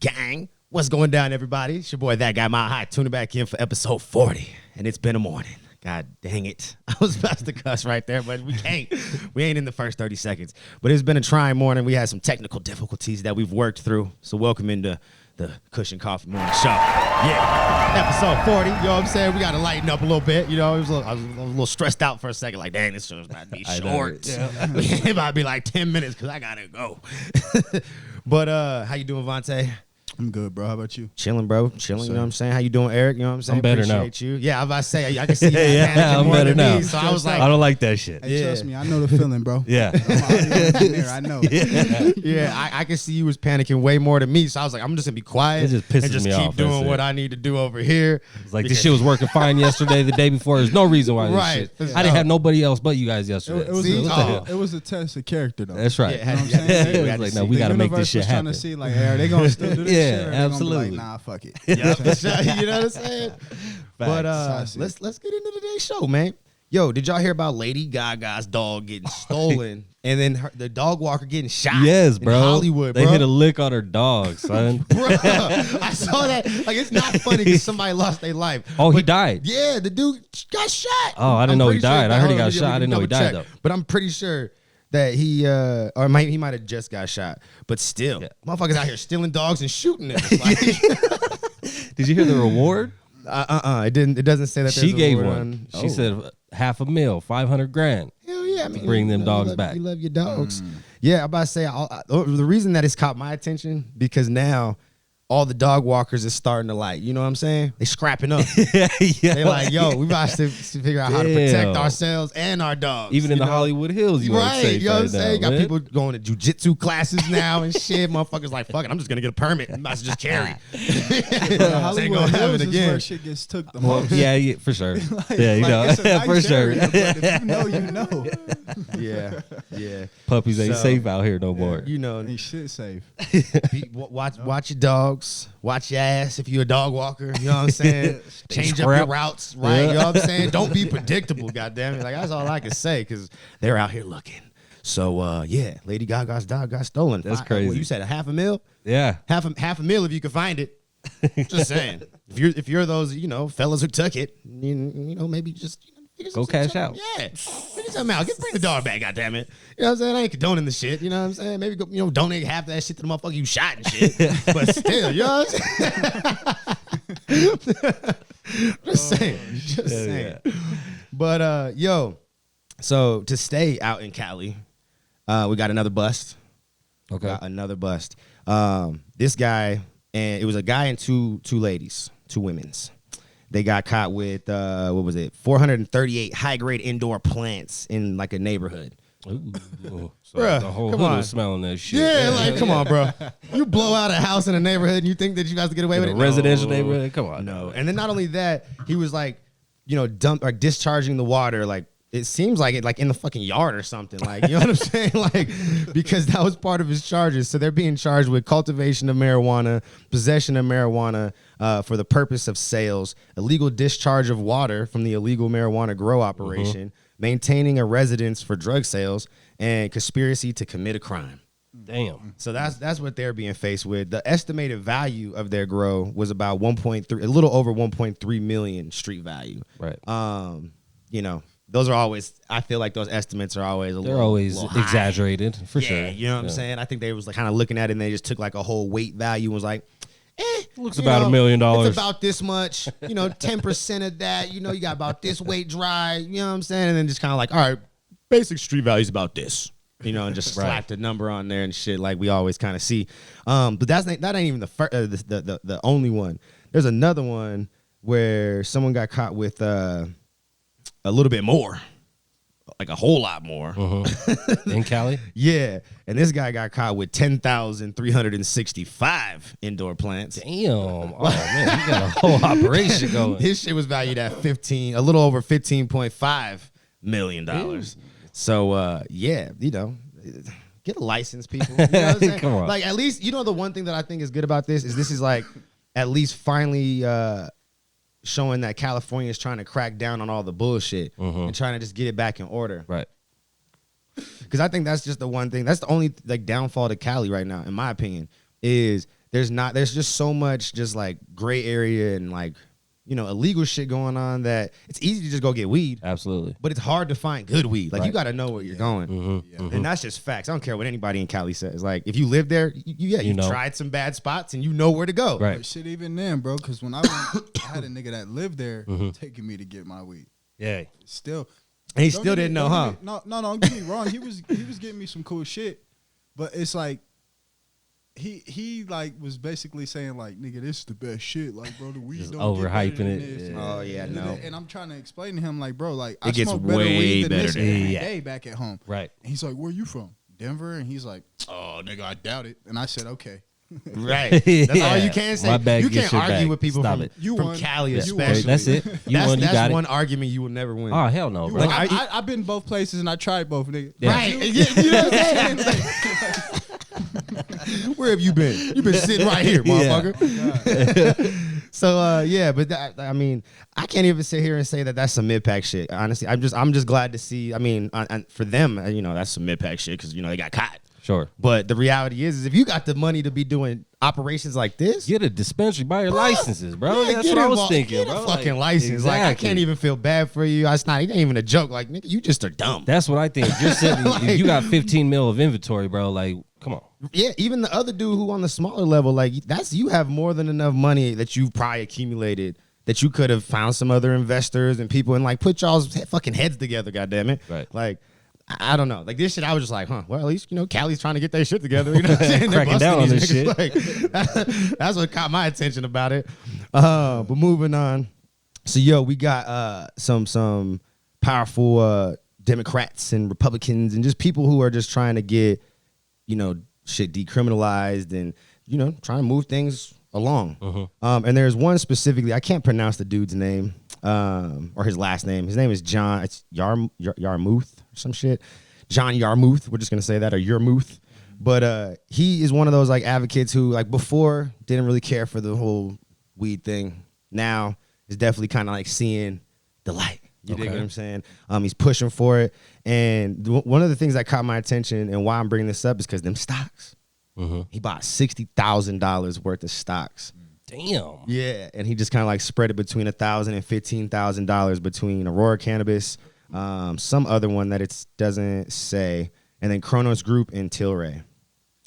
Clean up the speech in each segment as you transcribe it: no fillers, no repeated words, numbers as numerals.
Gang. What's going down, everybody? It's your boy, That Guy MileHigh, tuning back in for episode 40. And it's been a morning. God dang it. I was about to cuss right there, but we can't. We ain't in the first 30 seconds. But it's been a trying morning. We had some technical difficulties that we've worked through. So welcome into the Kush Coughfee Morning Show. Yeah, episode 40. You know what I'm saying? We got to lighten up a little bit. You know, I was a little stressed out for a second. Like, dang, this show's about to be short. Yeah. It about to be like 10 minutes because I got to go. But how you doing, Vontae? I'm good, bro. How about you? Chilling, bro. Chilling, you know what I'm saying? How you doing, Eric? You know what I'm saying? I'm better Appreciate now. you. Yeah, I was about to say, I can see you. Yeah, I'm better now. So I was like, I don't like that shit. Hey, trust me, I know the feeling, bro. Yeah. I'm an audio engineer, I know. yeah, I can see you was panicking way more than me. So I was like, I'm just going to be quiet It just pisses and just me keep off, doing that's what it. I need to do over here. It's like this shit was working fine yesterday, the day before. There's no reason why this Right. shit. I didn't have nobody else but you guys yesterday. It was a test of character, though. That's right. Yeah, You know what I'm saying? It was like, no, we got to make this shit was trying happen. to see, like, are they going to still do this Yeah, shit? Or absolutely. They gonna be like, nah, fuck it. Yeah, you know what I'm saying? But let's get into today's show, man. Yo, did y'all hear about Lady Gaga's dog getting stolen and then the dog walker getting shot? Yes, in bro. Hollywood, They bro. hit a lick on her dog, son. Bro, I saw that. Like, it's not funny because somebody lost their life. Oh, he But died. yeah, the dude got shot. Oh, I didn't I'm know he pretty died. I heard he got hold on, shot. I didn't know he double died, check. though. But I'm pretty sure that he he might have just got shot. But still, Yeah. motherfuckers out here stealing dogs and shooting them. Like, Did you hear the reward? It doesn't say that. She there's a gave reward one. on- She Oh. said $500,000, $500,000. Hell yeah, I mean, bring them you dogs love, back. You love your dogs. Yeah, I'm about to say the reason that it's caught my attention because now all the dog walkers is starting to like, you know what I'm saying? They scrapping up. Yeah. They like, yo, we about to figure out how to protect Damn. ourselves and our dogs. Even in you the know? Hollywood Hills, you ain't Right, safe you know what I'm right saying? now, Got man. people going to jujitsu classes now and shit. Motherfuckers like, fuck it, I'm just gonna get a permit. I'm about to just carry. Hollywood gonna have Hills it is again. where shit gets took the Well, most. yeah, for sure. Yeah, you Like, know, it's a nice for sure. area, but if you know, you know. Yeah. Puppies ain't So, safe out here no more. You know, Ain't shit safe. watch your dogs. Watch your ass if you're a dog walker. You know what I'm saying? Change up your scrap. routes, right? Yeah. You know what I'm saying? Don't be predictable, goddammit. Like, that's all I can say because they're out here looking. So, yeah, Lady Gaga's dog got stolen. That's crazy. What, you said $500,000? Yeah. Half a meal if you can find it. Just saying. If you're those, you know, fellas who took it, you know, maybe just figure Go cash out. Yeah. Figure something out. Bring the dog back, goddammit. You know what I'm saying? I ain't condoning the shit. You know what I'm saying? Maybe go, donate half that shit to the motherfucker you shot and shit. But still, you know what I'm saying? Just saying. But yo, so to stay out in Cali, we got another bust. Okay. Got another bust. This guy, and it was a guy and two ladies, two women's. They got caught with 438 high-grade indoor plants in like a neighborhood. Ooh. So Bruh, the whole come hood on. was smelling that shit. Yeah, like come on, bro. You blow out a house in a neighborhood and you think that you guys to get away with In it? a residential No. neighborhood? Come on. No. And then not only that, he was like, discharging the water like. It seems like it, like in the fucking yard or something, like, you know what I'm saying, like, because that was part of his charges. So they're being charged with cultivation of marijuana, possession of marijuana for the purpose of sales, illegal discharge of water from the illegal marijuana grow operation, maintaining a residence for drug sales, and conspiracy to commit a crime. Damn. So that's what they're being faced with. The estimated value of their grow was about 1.3, a little over 1.3 million street value. Right. You know. Those are always, I feel like those estimates are always They're always little high. exaggerated, for Yeah, sure. you know what I'm saying? I think they was like kind of looking at it and they just took like a whole weight value and was like, Looks you about know, $1 million. It's about this much, 10% of that, you got about this weight dry, you know what I'm saying? And then just kind of like, all right, basic street value is about this, and just slapped a number on there and shit like we always kind of see. But that ain't even the only one. There's another one where someone got caught with a little bit more, like a whole lot more. In Cali? Yeah, and this guy got caught with 10,365 indoor plants. Damn. Oh, man, you got a whole operation going. His shit was valued at a little over $15.5 million. So, yeah, get a license, people. You know what I'm saying? Come on. Like, at least, the one thing that I think is good about this is like, at least finally showing that California is trying to crack down on all the bullshit and trying to just get it back in order. Right. Because I think that's just the one thing. That's the only like downfall to Cali right now, in my opinion, is there's just so much just like gray area and like, you know, illegal shit going on that it's easy to just go get weed. Absolutely. But it's hard to find good weed. Like, you got to know where you're going. Mm-hmm. And that's just facts. I don't care what anybody in Cali says. Like, if you live there, you know. tried some bad spots and you know where to go. Right. But shit, even then, bro, because when I went, I had a nigga that lived there taking me to get my weed. Yeah. Still. And he Don't still get me- didn't know, don't huh? get me- No, don't get me wrong. He was getting me some cool shit, but it's like he like was basically saying like, nigga, this is the best shit. Like, bro, the weed Just don't get overhyping better than it. this. Yeah. Oh, yeah, no. And I'm trying to explain to him like, bro, like I It gets smoke better way weed than better this than every that. day back at home. Right. And he's like, where you from? Denver? And he's like, oh, nigga, I doubt it. And I said, okay. Right. That's all you can say. My bad, You get can't your argue bag. with people Stop from, it. You from won. Cali, You especially. won. That's it. You won. You That's got one it. argument you will never win. Oh hell no, You bro. won. I've been both places and I tried both, nigga. Yeah. Right. You know what I'm saying? Where have you been? You've been sitting right here, motherfucker. So yeah, but I mean, I can't even sit here and say that that's some mid-pack shit. Honestly, I'm just glad to see. I mean, for them, you know, that's some mid-pack shit because, you know, they got caught. Sure. But the reality is if you got the money to be doing operations like this, Get a dispensary, buy your licenses, bro. yeah, That's get what I was involved. thinking, Get bro. a fucking Like, license. Like, I exactly. can't even feel bad for you. It ain't even a joke. Like, nigga, you just are dumb. That's what I think. You're sitting, Like- you got 15 mil of inventory, bro. Like, come on. Yeah, even the other dude who on the smaller level, like you have more than enough money that you've probably accumulated that you could have found some other investors and people and like put y'all's fucking heads together, goddammit. Right. Like, I don't know. Like this shit, I was just like, well, at least, you know, Cali's trying to get their shit together. You know what I'm saying? They're Cracking down on busting this these niggas. Like, that's what caught my attention about it. But moving on. So, yo, we got some powerful Democrats and Republicans and just people who are just trying to get, you know, shit decriminalized and, you know, trying to move things along. And there's one specifically, I can't pronounce the dude's name or his last name. His name is John. It's Yarmuth or some shit. John Yarmuth. We're just gonna say that, or Yarmuth. But he is one of those like advocates who like before didn't really care for the whole weed thing. Now is definitely kind of like seeing the light. You dig what I'm saying? He's pushing for it. And one of the things that caught my attention and why I'm bringing this up is because them stocks. He bought $60,000 worth of stocks. Damn. Yeah, and he just kind of like spread it between $1,000 and $15,000 between Aurora Cannabis, some other one that it doesn't say, and then Kronos Group and Tilray.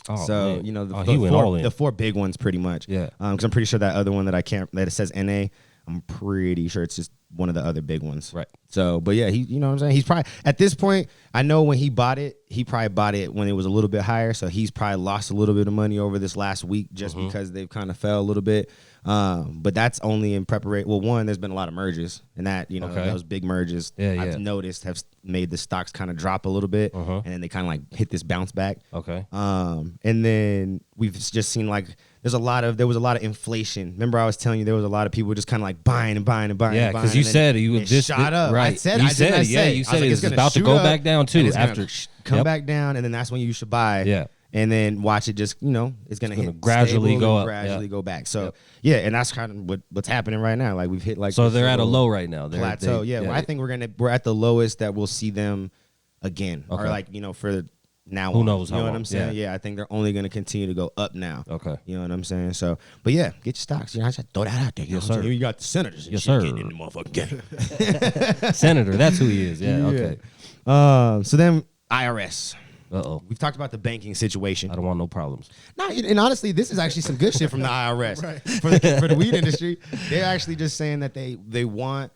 Oh, So man. you know He went all in. the four big ones pretty much. Yeah. Because I'm pretty sure that other one that it says NA. I'm pretty sure it's just one of the other big ones. Right. So, but yeah, you know what I'm saying? He's probably, at this point, I know when he bought it, he probably bought it when it was a little bit higher. So he's probably lost a little bit of money over this last week just because they've kind of fell a little bit. But that's only in preparation. Well, one, there's been a lot of mergers, and that, you know, those big mergers I've noticed have made the stocks kind of drop a little bit, and then they kind of like hit this bounce back. Okay. And then we've just seen like there was a lot of inflation. Remember I was telling you there was a lot of people just kind of like buying and buying and buying. Yeah, and buying, because you and then said you it was just shot up. Right. I said you I said didn't it. Yeah, say. you I was said like, it's gonna about to shoot go up, back down and too it's gonna after come back down, and then that's when you should buy. Yeah. And then watch it just, you know, it's gonna hit gradually stable go and up. gradually go back. So yeah, and that's kind of what's happening right now. Like we've hit like So this they're at a little low right now. plateau. Well, I think we're at the lowest that we'll see them again, or Okay. like, you know, for now. Who on. knows You how know what long. I'm saying? Yeah. Yeah, I think they're only gonna continue to go up now. Okay. You know what I'm saying? So, but yeah, get your stocks. You know, I just throw that out there. You Yes, know what I'm sir. saying? You got the senators and Yes, shit sir. getting in the motherfucking game. Senator, that's who he is. Yeah. Okay. So then IRS. Uh-oh. We've talked about the banking situation. I don't want no problems. No, and honestly, this is actually some good shit from the IRS for the weed industry. They're actually just saying that they want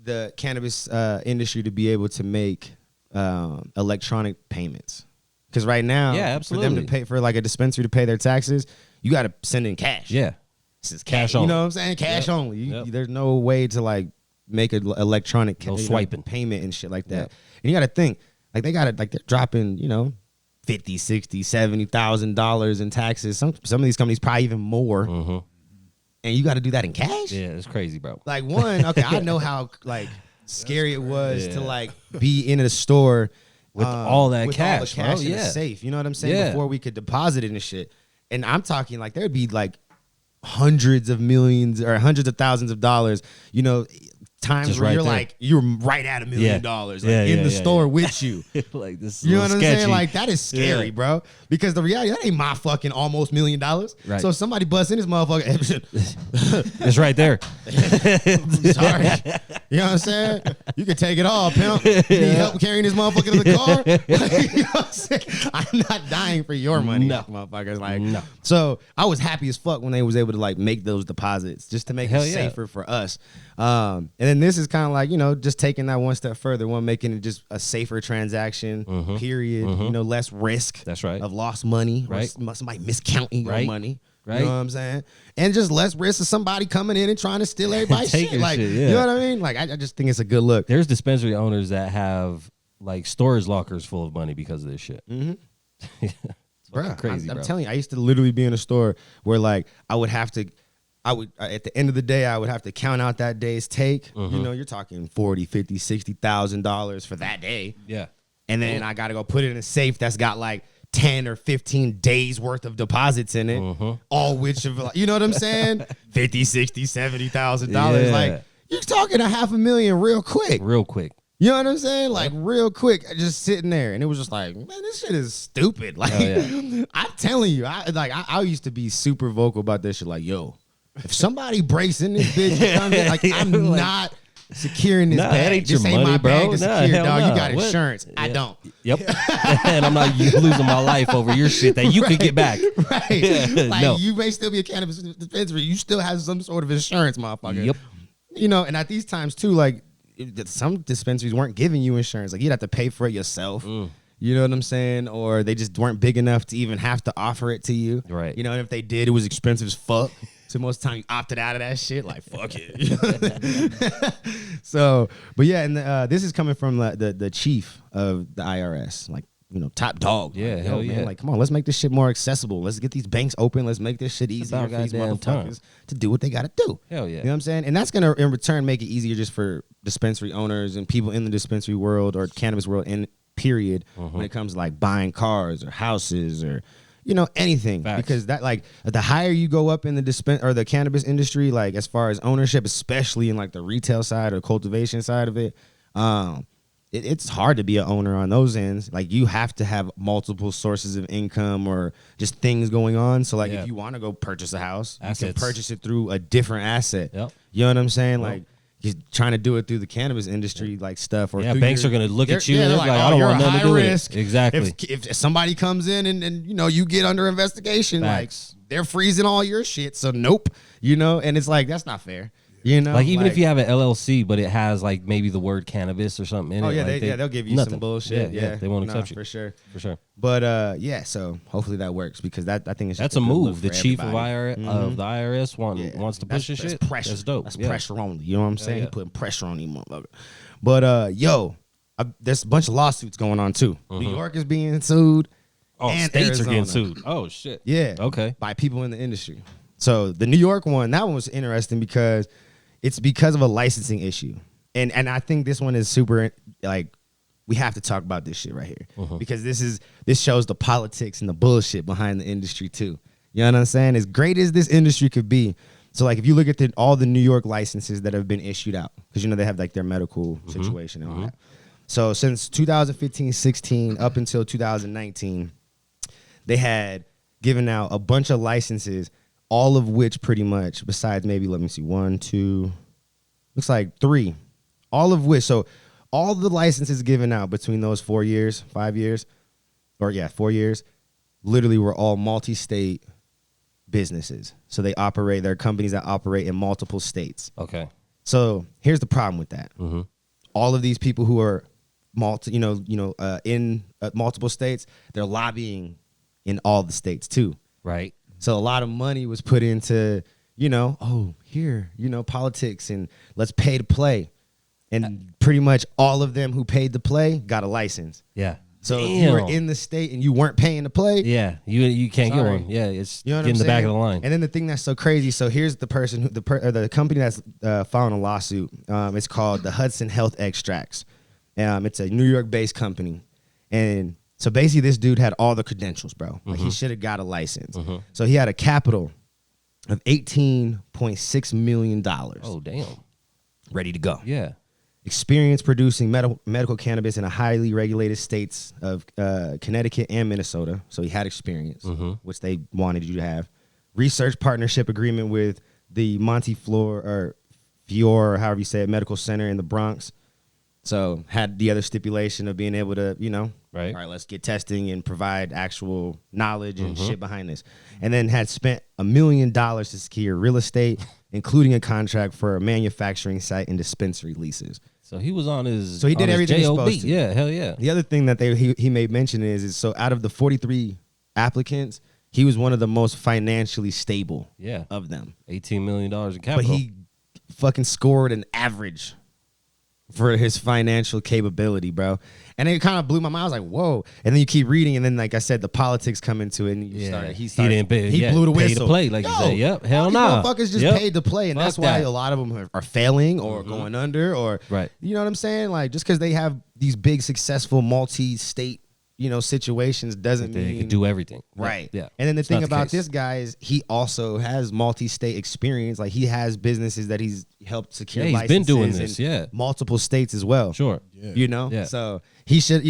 the cannabis industry to be able to make electronic payments. Because right now, Yeah, for them absolutely. to pay for like a dispensary to pay their taxes, you got to send in cash. Yeah. This is Cash You only. know what I'm saying? Cash Yep. only. Yep. There's no way to like make an electronic No swiping. payment and shit like that. Yep. And you got to think like they're dropping, you know, $50,000, $60,000, $70,000 in taxes. Some of these companies probably even more. And you got to do that in cash. Yeah, it's crazy, bro. Like one, okay, I know how like scary it was Yeah. to like be in a store With all that with cash, all the cash bro, in yeah. a safe. You know what I'm saying? Yeah. Before we could deposit it and shit. And I'm talking like there'd be like hundreds of millions or hundreds of thousands of dollars, you know, times Just where right you're there. like, you're right at $1 million, like in the store with you. Like this. You know what I'm sketchy. saying? Like that is scary, Yeah. bro. Because the reality, that ain't my fucking almost $1 million. Right. So if somebody busts in this motherfucker, It's right there. sorry. You know what I'm saying? You can take it all, pimp. You need help carrying this motherfucker to the car? You know what I'm saying? I'm not dying for your money, No. motherfuckers. Like, No. So I was happy as fuck when they was able to like make those deposits just to make Hell it yeah. safer for us. And then this is kind of like, you know, just taking that one step further, making it just a safer transaction, period. You know, less risk. That's right. Of lost money, or Right. somebody miscounting your Right. money. Right. You know what I'm saying? And just less risk of somebody coming in and trying to steal everybody's Take shit. your Like, shit, yeah. you know what I mean? Like, I just think it's a good look. There's dispensary owners that have like storage lockers full of money because of this shit. Bruh, crazy, I'm bro. telling you, I used to literally be in a store where like I would at the end of the day, I would have to count out that day's take. You know, you're talking $40,000, $50,000, $60,000 for that day. Yeah. And then I got to go put it in a safe that's got like 10 or 15 days worth of deposits in it, all which of, you know what I'm saying? 50, 60, $70,000. Yeah. Like, you're talking $500,000 real quick. Real quick. You know what I'm saying? Like real quick, just sitting there, and it was just like, man, this shit is stupid. Like, yeah. I'm telling you, I used to be super vocal about this shit. Like, yo, if somebody breaks in this bitch, and comes in, like I'm Like, not securing this nah, bag. that ain't This your ain't money, my bro. bag to Nah, secure, hell dog. nah. You got What? insurance. I Yeah. don't. Yep. And I'm not losing my life over your shit that you could get back. Right. Yeah, Like no. you may still be a cannabis dispensary. You still have some sort of insurance, motherfucker. Yep. You know, and at these times too, like some dispensaries weren't giving you insurance. Like you'd have to pay for it yourself. You know what I'm saying? Or they just weren't big enough to even have to offer it to you. Right. You know, and if they did, it was expensive as fuck. So most of the time you opted out of that shit. Like, fuck it. So, but yeah, and this is coming from the chief of the IRS. Like, you know, top dog. Yeah, like, hell man, yeah. like, come on, let's make this shit more accessible. Let's get these banks open. Let's make this shit easier about for these goddamn time. motherfuckers to do what they got to do. Hell yeah. You know what I'm saying? And that's going to, in return, make it easier just for dispensary owners and people in the dispensary world or cannabis world in period when it comes to like buying cars or houses or, you know, anything. Facts. Because that, like, the higher you go up in the cannabis industry, like as far as ownership, especially in like the retail side or cultivation side of it, it's hard to be an owner on those ends. Like you have to have multiple sources of income or just things going on. So like Yeah. if you want to go purchase a house, you can Assets. purchase it through a different asset. Yep. You know what I'm saying? Like you're trying to do it through the cannabis industry, like stuff. Or Yeah, through banks are gonna look at you they're and they're like, I don't you're want a nothing to high do with it. risk. Exactly. If somebody comes in and you know you get under investigation, Facts. like they're freezing all your shit. So nope. You know, and it's like that's not fair. You know, Like even if you have an LLC, but it has like maybe the word cannabis or something in oh it. yeah, like they'll give you nothing. some bullshit. Yeah, they won't Nah, accept you for sure. for sure. But yeah, so hopefully that works because that I think it's That's just a good look move. The for chief of everybody. of the IRS wants to push this that's shit. Pressure. That's dope. That's Yeah. pressure on you. You know what I'm saying? yeah. He putting pressure on you, motherfucker. But yo, there's a bunch of lawsuits going on too. New York is being sued. Oh, and states are getting Arizona. sued. Oh shit. Yeah. Okay. By people in the industry. So the New York one, that one was interesting because it's because of a licensing issue. And I think this one is super, like, we have to talk about this shit right here. Because this shows the politics and the bullshit behind the industry too. You know what I'm saying? As great as this industry could be. So like if you look at all the New York licenses that have been issued out, because you know they have like their medical situation and all that. So since 2015-16 up until 2019, they had given out a bunch of licenses, all of which pretty much, besides maybe, let me see, 1, 2, looks like 3, all of which, so all the licenses given out between those 4 years, 5 years, 4 years, literally were all multi-state businesses. So they're companies that operate in multiple states. Okay. So here's the problem with that. All of these people who are in multiple states, they're lobbying in all the states too. Right. So a lot of money was put into, politics and let's pay to play. And pretty much all of them who paid to play got a license. Yeah. So if you were in the state and you weren't paying to play, Yeah, you can't Sorry. get one. Yeah, it's you know what get I'm in the back saying? of the line. And then the thing that's so crazy, so here's the person, the company that's filing a lawsuit. It's called the Hudson Health Extracts. It's a New York-based company. And so basically this dude had all the credentials, bro. Like he should have got a license. So he had a capital of $18.6 million. Oh damn. ready to go. Yeah. Experience producing medical cannabis in a highly regulated states of Connecticut and Minnesota. So he had experience, which they wanted you to have. Research partnership agreement with the Fiore, or however you say it, Medical Center in the Bronx. So had the other stipulation of being able to, Right. all right, let's get testing and provide actual knowledge and shit behind this. And then had spent $1 million to secure real estate, including a contract for a manufacturing site and dispensary leases. So he was on his. So he did everything he was JOB. supposed to. Yeah, hell yeah. The other thing that he made mention is so out of the 43 applicants, he was one of the most financially stable of them. $18 million in capital. But he fucking scored an average for his financial capability, bro. And it kind of blew my mind. I was like, whoa. And then you keep reading, and then, like I said, the politics come into it. And he didn't pay. He blew the Paid whistle. to play, like you say. Yep. Hell no. nah. Motherfuckers just paid to play. And that's why a lot of them are failing or going under or, you know what I'm saying? Like, just because they have these big, successful multi-state, situations doesn't mean they can do everything. Right. Yeah. And then the It's thing not the about case. this guy is he also has multi-state experience. Like he has businesses that he's helped secure. Yeah, he's been doing licenses this, in multiple states as well. Sure. Yeah. Yeah. So he should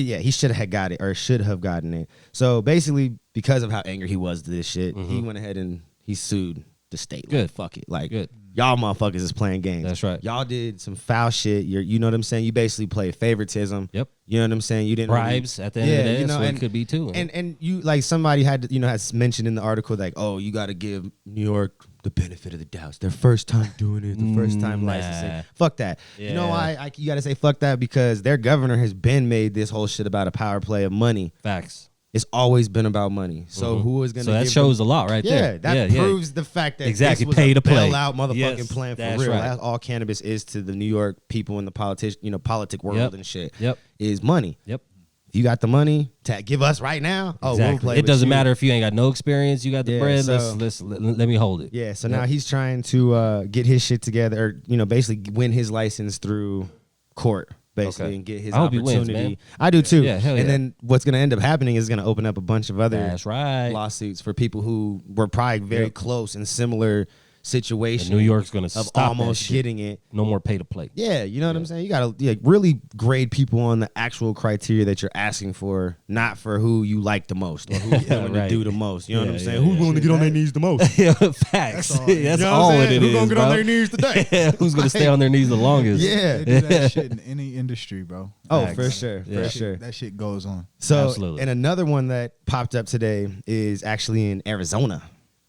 have got it or should have gotten it. So basically, because of how angry he was to this shit, he went ahead and he sued the state. Good. Like, fuck it. Like, Good. y'all motherfuckers is playing games. That's right. Y'all did some foul shit. You know what I'm saying? You basically played favoritism. Yep. You know what I'm saying? You didn't Bribes at the end of the day. That's what it could be too. And you like somebody had has mentioned in the article like, oh, you got to give New York the benefit of the doubt. It's their first time doing it, the first time licensing. Fuck that. Yeah. You know why you got to say fuck that? Because their governor has been made this whole shit about a power play of money. Facts. It's always been about money. So who is going to? So that shows a lot right there. That proves the fact that exactly this was pay a to play bailout motherfucking plan for that's real. right. That's all cannabis is to the New York people in the politic world and shit. Yep. Is money. Yep. If you got the money to give us right now, we'll Exactly. play It with doesn't you. matter if you ain't got no experience. You got the Yeah, bread. so- Let me hold it. Yeah, so now he's trying to get his shit together, or basically win his license through court, basically, and get his I hope he opportunity. wins, man. I do too. Yeah, hell and yeah. then what's going to end up happening is going to open up a bunch of other That's right. lawsuits for people who were probably very close in similar situations. And New York's gonna of stop that almost shit. getting it. No more pay to play. Yeah, you know what I'm saying? You got to really grade people on the actual criteria that you're asking for, not for who you like the most or who's willing to Right. do the most. You know what I'm Yeah, saying? yeah, Who's willing to get on their knees the most? Facts. That's all. That's You know all it is. Who's going to get on bro. their knees today? Who's gonna stay on their knees the longest? Yeah. They do that shit in any industry, bro. Oh, Facts. for sure. Yeah. For sure. That shit goes on. So, Absolutely. and another one that popped up today is actually in Arizona.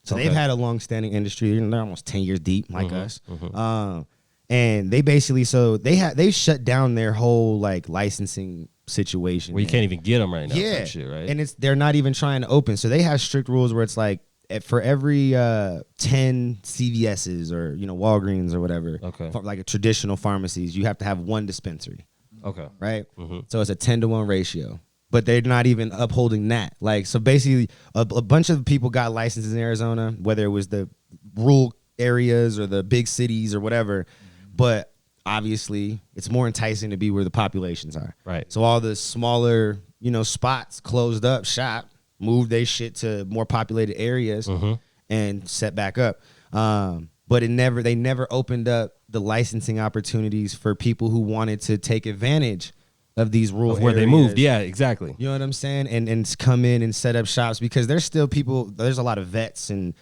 So they've had a long-standing industry. They're almost 10 years deep, like us. And they basically, they shut down their whole like licensing situation. Where you can't even get them right now. Yeah, Some shit, right? and they're not even trying to open. So they have strict rules where it's like for every 10 CVS's or Walgreens or whatever, like a traditional pharmacies, you have to have one dispensary. Okay. Right? So it's a 10-to-1 ratio. But they're not even upholding that. Like, so basically, a bunch of people got licenses in Arizona, whether it was the rural areas or the big cities or whatever. But obviously, it's more enticing to be where the populations are. Right. So all the smaller, spots closed up shop, moved their shit to more populated areas and set back up. But they never opened up the licensing opportunities for people who wanted to take advantage of these rural Of where they areas. moved. Yeah, exactly. You know what I'm saying? And come in and set up shops because there's still people, there's a lot of vets and,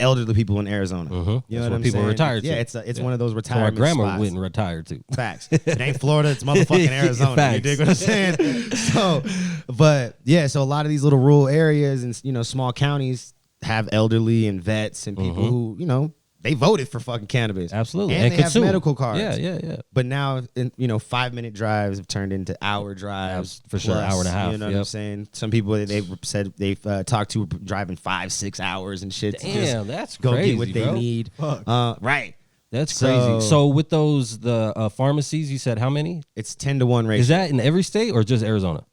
elderly people in Arizona. You know That's what where I'm people saying? retire to. Yeah, it's one of those So our retirement grandma spots. went and retired to. Facts. It ain't Florida, it's motherfucking Arizona. You Facts. dig what I'm saying? So a lot of these little rural areas and, small counties have elderly and vets and people who, they voted for fucking cannabis. Absolutely. And they have consume. medical cards. Yeah. But now, 5-minute drives have turned into hour drives. For sure, plus, hour and a half, You know what I'm yep. saying? Some people they've said they've talked to driving 5-6 hours and shit. to Damn, just that's go crazy, get what they bro. need. Fuck. Right. That's So- crazy. So with those the pharmacies, you said how many? It's 10-to-1 ratio. Is that in every state or just Arizona?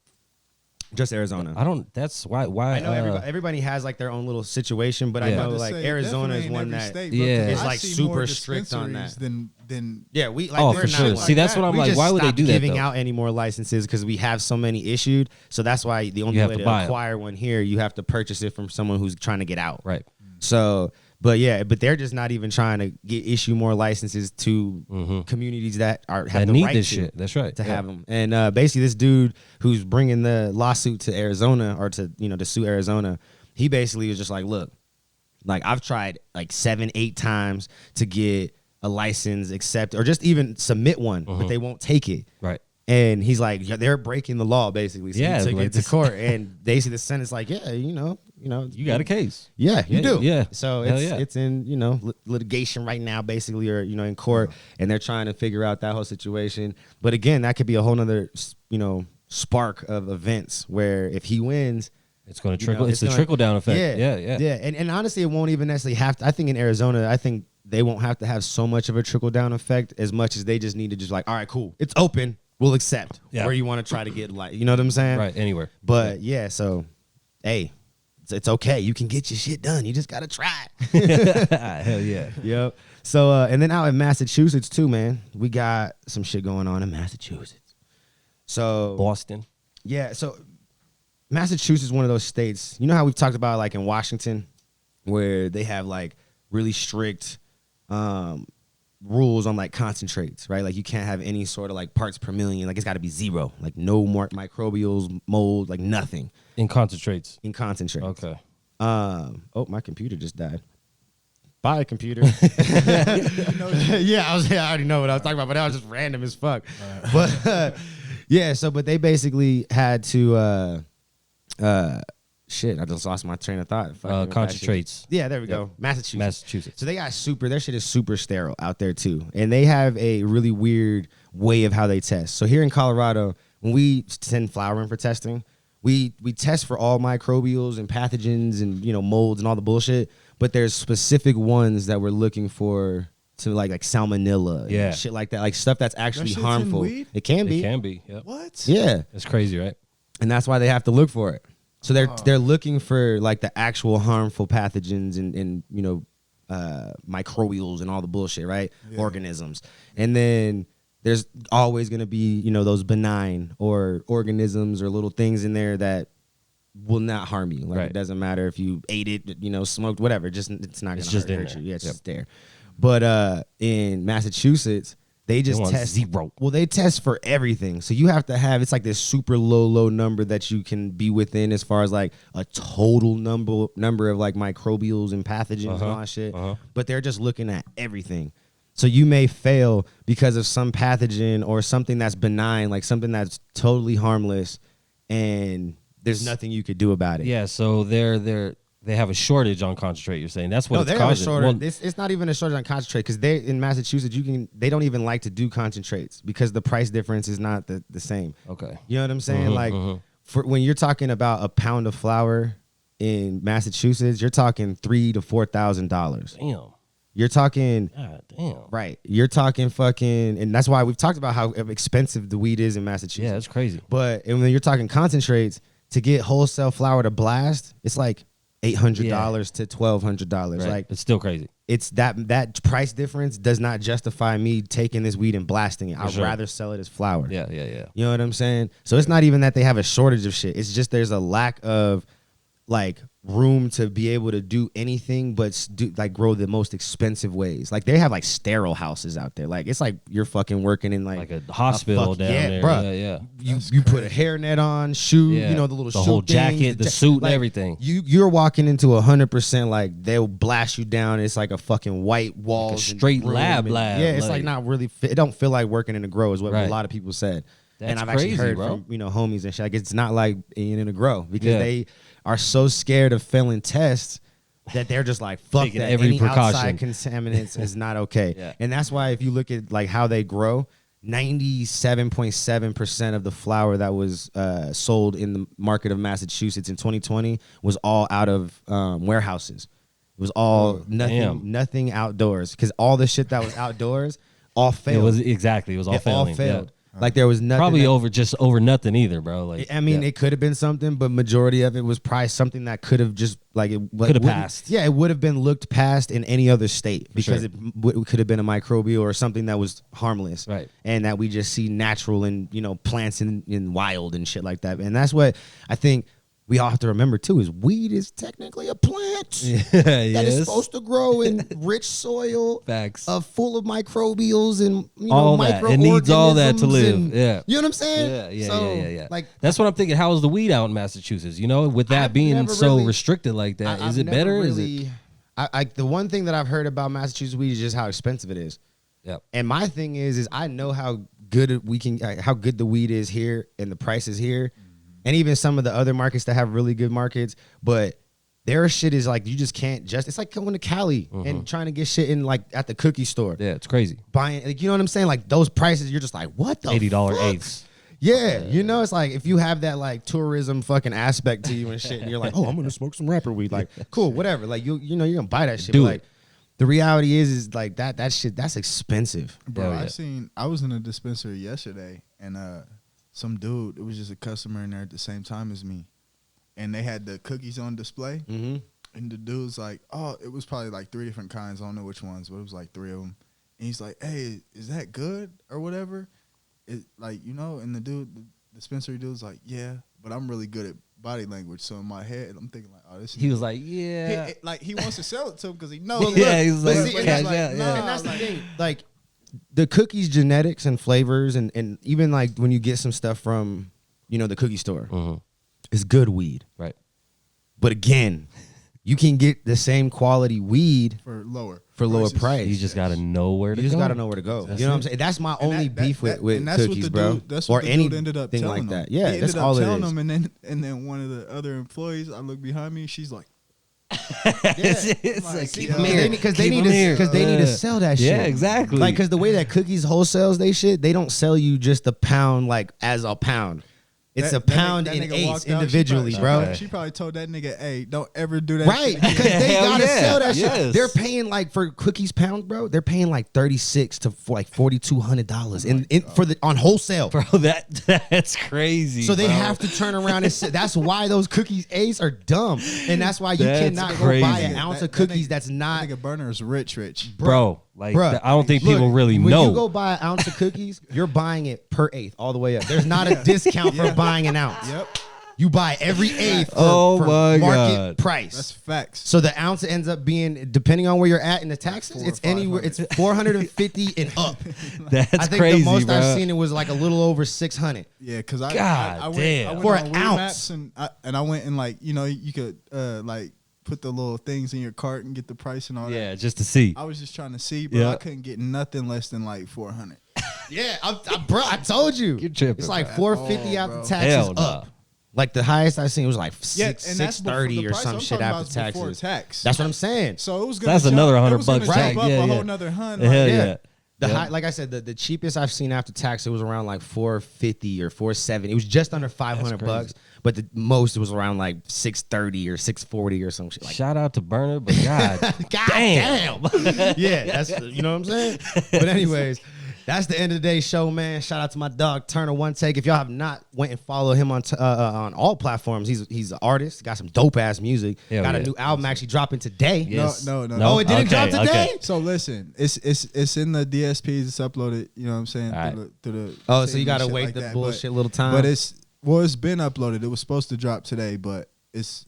just Arizona? I don't. That's why. I know everybody has like their own little situation, but I Yeah. know About to like say, Arizona is definitely one in every that state, Yeah. bro, 'cause is I like see super more strict on that. dispensaries than Yeah, we like Oh, we're for not sure. like See, that's that. what I'm We like. just Why would they stopped do that, giving though? out any more licenses because we have so many issued. So that's why the only You have way to to buy 'em. acquire one here, you have to purchase it from someone who's trying to get out. right. So, But yeah, but they're just not even trying to issue more licenses to communities that have that the need right this to, shit. That's right. to have them. And basically, this dude who's bringing the lawsuit to Arizona or to sue Arizona, he basically was just like, look, like I've tried like 7-8 times to get a license or just even submit one, but they won't take it. Right. And he's like, yeah, they're breaking the law basically. So Yeah, he took like it to court, and basically the Senate's like, yeah, You got a case. Yeah, you do. Yeah. So it's in litigation right now, basically, or in court, and they're trying to figure out that whole situation. But again, that could be a whole nother spark of events where if he wins, it's going to trickle. It's the trickle down effect. Yeah. And honestly, it won't even necessarily have to. I think in Arizona, they won't have to have so much of a trickle down effect as much as they just need to just like, all right, cool, it's open. We'll accept where you want to try to get, like, you know what I'm saying? Right, anywhere. But yeah, so hey, it's okay. You can get your shit done. You just gotta try. Hell yeah. Yep. So and then out in Massachusetts too, man, we got some shit going on in Massachusetts. So Boston. Yeah. So Massachusetts is one of those states. You know how we've talked about like in Washington, where they have like really strict rules on like concentrates, right? Like you can't have any sort of like parts per million. Like it's got to be 0. Like no more microbials, mold, like nothing. In concentrates. In concentrates. Okay. Oh, my computer just died. Bye, computer. Yeah, I already know what I was talking about, but that was just random as fuck. But yeah, but they basically had to shit, I just lost my train of thought. Concentrates. Yeah, there we go. Massachusetts. So they got their shit is super sterile out there too. And they have a really weird way of how they test. So here in Colorado, when we send flour in for testing, we test for all microbials and pathogens and molds and all the bullshit, but there's specific ones that we're looking for to like salmonella and shit like that. Like stuff that's actually harmful. It can be. It can be. Yep. What? Yeah. That's crazy, right? And that's why they have to look for it. So they're looking for like the actual harmful pathogens and microbials and all the bullshit, right? Yeah. Organisms. And then there's always going to be, those benign or organisms or little things in there that will not harm you. Like It doesn't matter if you ate it, smoked, whatever. It's not going to hurt you. Yeah, it's just there. But in Massachusetts, they just test 0. Well, they test for everything. So you have to have, it's like this super low number that you can be within as far as like a total number of like microbials and pathogens and all that shit. But they're just looking at everything. So you may fail because of some pathogen or something that's benign, like something that's totally harmless, and there's nothing you could do about it. Yeah, so they have a shortage on concentrate. You're saying that's what it's causing. Well, it's not even a shortage on concentrate because they in Massachusetts they don't even like to do concentrates because the price difference is not the same. Okay, you know what I'm saying? For when you're talking about a pound of flour in Massachusetts, you're talking $3,000 to $4,000. Damn. You're talking, God damn. Right. You're talking fucking, and that's why we've talked about how expensive the weed is in Massachusetts. Yeah, that's crazy. But when you're talking concentrates, to get wholesale flour to blast, it's like $800 to $1,200. Right. Like it's still crazy. It's that price difference does not justify me taking this weed and blasting it. I'd rather sell it as flour. Yeah. You know what I'm saying? So it's not even that they have a shortage of shit. It's just there's a lack of like room to be able to do anything but grow the most expensive ways. Like they have like sterile houses out there. Like it's like you're fucking working in like a hospital down there. Bro. Yeah. You put a hairnet on, shoe, the little the whole jacket, the suit, and everything. You're walking into 100% like they'll blast you down. It's like a fucking white wall, like a straight lab. Yeah, it's like not really. It don't feel like working in a grow is what a lot of people said. That's and I've crazy, actually heard bro. from homies and shit. Like it's not like being in a grow because they are so scared of failing tests that they're just like fuck taking that. Every Any precaution. outside contaminants is not okay. Yeah. And that's why if you look at like how they grow, 97.7% of the flour that was sold in the market of Massachusetts in 2020 was all out of warehouses. It was all nothing outdoors because all the shit that was outdoors all failed. It was all failing. All failed. Like there was nothing. Probably over nothing either, bro. Like it could have been something, but majority of it was probably something that could have just like it could have passed. Yeah, it would have been looked past in any other state because it could have been a microbial or something that was harmless, right? And that we just see natural and plants in wild and shit like that. And that's what I think we all have to remember too is weed is technically a plant that is supposed to grow in rich soil, Facts, full of microbials and all that. It needs all that to live. And, yeah, you know what I'm saying? Yeah. Like that's what I'm thinking. How is the weed out in Massachusetts? You know, with that I've being never so really- restricted like that, is I've it never better? Really, Is it? the one thing that I've heard about Massachusetts weed is just how expensive it is. Yep. And my thing is I know how good we can, how good the weed is here and the prices here, and even some of the other markets that have really good markets. But their shit is like you just can't just. It's like going to Cali and trying to get shit in like at the cookie store. Yeah, it's crazy. Buying, like, you know what I'm saying? Like those prices, you're just like, what the $80 fuck? eighths. Yeah, you know, it's like if you have that like tourism fucking aspect to you and shit, and you're like, oh, I'm gonna smoke some rapper weed, like, cool, whatever. Like you know, you're gonna buy that shit. Do but, it. like, the reality is like that shit that's expensive. Bro, Hell yeah. I was in a dispensary yesterday, and some dude, it was just a customer in there at the same time as me, and they had the cookies on display, Mm-hmm. and the dude's like, oh, it was probably like 3 different kinds. I don't know which ones, but it was like 3 of them. And he's like, hey, is that good or whatever? It like, you know, and the dispensary dude's like, yeah, but I'm really good at body language. So in my head, I'm thinking like, oh, this. He was like, yeah. Like he wants to sell it to him because he knows. Well, yeah, he's like, but see, and cash that's like, out, yeah. and that's the thing. Like the cookies genetics and flavors and even like when you get some stuff from, you know, the cookie store, it's good weed. Right. But again, you can get the same quality weed for lower price. You just gotta know where to You go. just gotta know where to go. That's you know what I'm it. saying? That's my And only that- beef that- with and that's what cookies, the bro. dude- that's what or the dude anything ended up like telling that. him. Yeah, he that's ended all up it telling is. him, and then one of the other employees, I look behind me, she's like, It's like, keep yeah. him here. Because they Keep need him here. because they need to sell that shit. Yeah, exactly. Like because the way that cookies wholesales they shit, they don't sell you just a pound like as a pound. It's a pound that in nigga eights walked out, individually, she bro. probably- She probably told that nigga, hey, don't ever do that. Right, shit again. because they Hell gotta yeah, sell that shit. yes. They're paying like for cookies pound, bro. They're paying like $36 to like $4,200 in for the on wholesale. Bro, that's crazy. So they bro. have to turn around and say that's why those cookies Ace are dumb, and that's why you That's cannot go buy crazy. an ounce of That cookies nigga- that's not. That nigga Burner is rich. bro. Like Bruh, I don't think look, people really when know. you go buy an ounce of cookies, you're buying it per eighth all the way up. There's not a discount for buying an ounce. Yep, You buy every eighth for, Oh for my market God. price. that's facts. So the ounce ends up being, depending on where you're at in the taxes, 400 it's or anywhere. It's 450 and up. That's I think crazy, the most bro. I've seen it was like a little over 600. Yeah, because I God went damn. For on an Weed ounce. Maps and I went and like, you know, you could like put the little things in your cart and get the price and all that. Yeah, just to see. I was just trying to see, bro. Yeah. I couldn't get nothing less than like 400. Yeah, bro, I told you. You're tripping, It's like bro. 450 Oh, after bro. taxes Hell nah. up. Like the highest I seen was like Yeah, and that's before 630 the or price some I'm shit talking about after is before taxes. tax. That's what I'm saying. So it was gonna That's jump, another it $100 was gonna bucks jump tax. up Yeah, a yeah. whole nother $100. Hell Like, yeah. The Yep. high, like I said, the cheapest I've seen after tax, it was around like 450 or 470. It was just under 500 crazy. bucks, but the most it was around like 630 or 640 or some shit. Like, Shout out to Burner, but God, God damn. yeah, that's you know what I'm saying. But anyways, that's the end of the day show, man. Shout out to my dog Turner One Take. If y'all have not went and follow him on all platforms, he's an artist. Got some dope ass music. Hell Got a yeah. new album actually dropping today. Yes. No. Oh, it didn't drop today? So listen, it's in the DSPs. It's uploaded. You know what I'm saying? All right. Through the Oh, so you thing and gotta shit wait like the that. bullshit little time. But it's been uploaded. It was supposed to drop today, but it's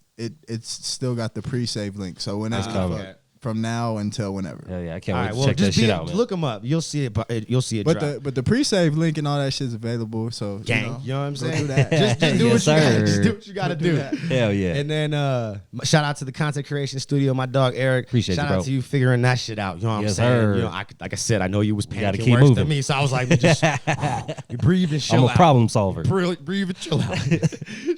still got the pre-save link. So whenever That's coming. from now until whenever. Hell yeah, I can't all wait right, to well, check that just shit out, man. look them up. You'll see it. You'll see it. But drop. the pre-save link and all that shit's available. So Gang, you know what I'm go saying? do that. Just do Yes, what you gotta, sir. just do what you gotta do. Hell yeah. And then shout out to the content creation studio, my dog Eric. Appreciate shout you, bro. out to you figuring that shit out. You know what I'm Yes, saying? sir. You know, like I said, I know you was gotta panicking keep worse moving. than me, so I was like, just you breathe and chill I'm a out. problem solver. Breathe and chill out.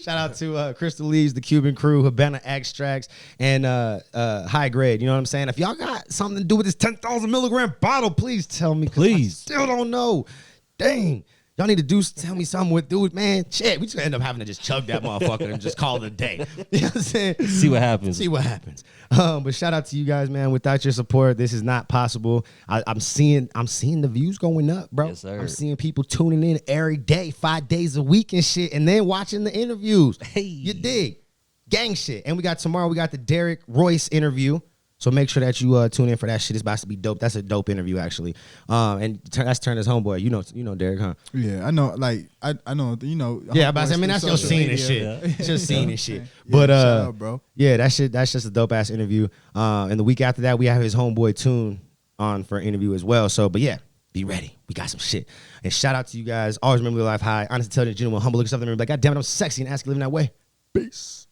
Shout out to Crystal Leaves, the Cuban Crew, Habana Extracts, and High Grade. You know what I'm saying? If y'all got something to do with this 10,000 milligram bottle, please tell me. 'cause Please. I still don't know. Dang. Y'all need to tell me something with dude, man. Shit, we just gonna end up having to just chug that motherfucker and just call it a day. You know what I'm saying? See what happens. See what happens. But shout out to you guys, man. Without your support, this is not possible. I'm seeing the views going up, bro. Yes, sir. I'm seeing people tuning in every day, 5 days a week and shit, and then watching the interviews. Hey. You dig? Gang shit. And tomorrow we got the Derek Royce interview. So make sure that you tune in for that shit. It's about to be dope. That's a dope interview, actually. And that's Turner's homeboy. You know Derek, huh? Yeah, I know. Like I know. You know. Yeah, but I mean that's your social scene and media. shit. It's your scene and shit. Yeah, But shout out, bro. yeah, that's just a dope ass interview. And the week after that, we have his homeboy Tune on for an interview as well. So, but yeah, be ready. We got some shit. And shout out to you guys. Always remember your life high. Honestly, tell the genuine, humble, look at something, and be like, God damn it, I'm sexy and ask you living that way. Peace.